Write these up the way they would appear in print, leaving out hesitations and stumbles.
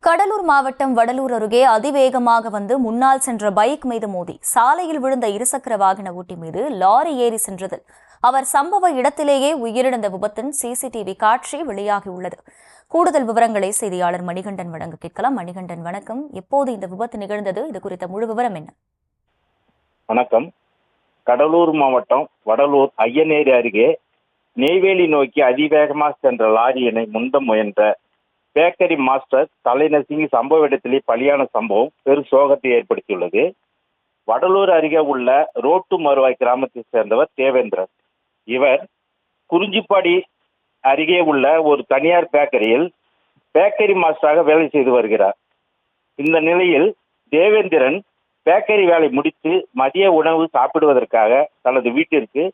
கடலூர் மாவட்டம் வடலூர் அருகே அதிவேகமாக வந்து முன்னால் சென்ற பைக் மீது மோதி சாலையில் விழுந்த இருசக்கர வாகன ஓட்டி மீது லாரி ஏறி சென்றதில் அவர் சம்பவ இடத்திலேயே உயிரிழந்த விபத்தின் சிசிடிவி காட்சி வெளியாகியுள்ளது. கூடுதல் விவரங்களை செய்தியாளர் மணிகண்டன் வழங்க கேட்கலாம். மணிகண்டன், வணக்கம். எப்போது இந்த விபத்து நிகழ்ந்தது? இது குறித்த முழு விவரம் என்ன? வணக்கம். கடலூர் மாவட்டம் வடலூர் ஐயனேரி அருகே நெய்வேலி நோக்கி அதிவேகமாக சென்ற லாரியினை முந்த முயன்ற பேக்கரி மாஸ்டர் தலைநசுங்கி சம்பவ இடத்திலே பலியான சம்பவம் பெரும் சோகத்தை ஏற்படுத்தியுள்ளது. வடலூர் அருகே உள்ள ரோட்டு மருவாய் கிராமத்தை சேர்ந்தவர் தேவேந்திரன். இவர் குறிஞ்சிப்பாடி அருகே உள்ள ஒரு தனியார் பேக்கரியில் பேக்கரி மாஸ்டராக வேலை செய்து வருகிறார். இந்த நிலையில் தேவேந்திரன் பேக்கரி வேலை முடித்து மதிய உணவு சாப்பிடுவதற்காக தனது வீட்டிற்கு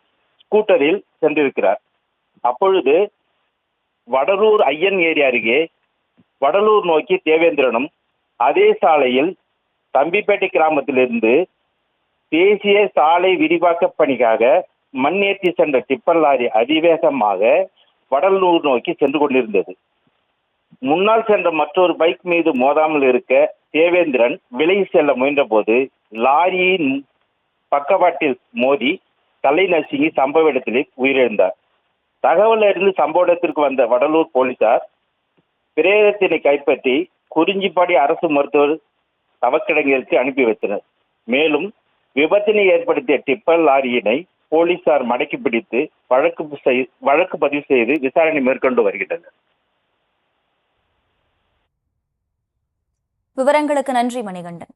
ஸ்கூட்டரில் சென்றிருக்கிறார். அப்பொழுது வடலூர் ஐயன் ஏரி அருகே வடலூர் நோக்கி தேவேந்திரனும் அதே சாலையில் தம்பிப்பேட்டை கிராமத்திலிருந்து தேசிய சாலை விரிவாக்க பணிக்காக மண் ஏற்றி சென்ற டிப்பர் லாரி அதிவேகமாக வடலூர் நோக்கி சென்று கொண்டிருந்தது. முன்னால் சென்ற மற்றொரு பைக் மீது மோதாமல் இருக்க தேவேந்திரன் விலகி செல்ல முயன்ற போது லாரியின் பக்கவாட்டில் மோதி தலை நசுங்கி சம்பவ இடத்திலே உயிரிழந்தார். தகவல் அறிந்து சம்பவ இடத்திற்கு வந்த வடலூர் போலீசார் பிரேதத்தினை கைப்பற்றி குறிஞ்சிப்பாடி அரசு மருத்துவர் தவக்கிடங்கிற்கு அனுப்பி வைத்தனர். மேலும் விபத்தினை ஏற்படுத்திய டிப்பர் லாரியினை போலீசார் மடக்கி பிடித்து வழக்கு பதிவு செய்து விசாரணை மேற்கொண்டு வருகின்றனர். விவரங்களுக்கு நன்றி மணிகண்டன்.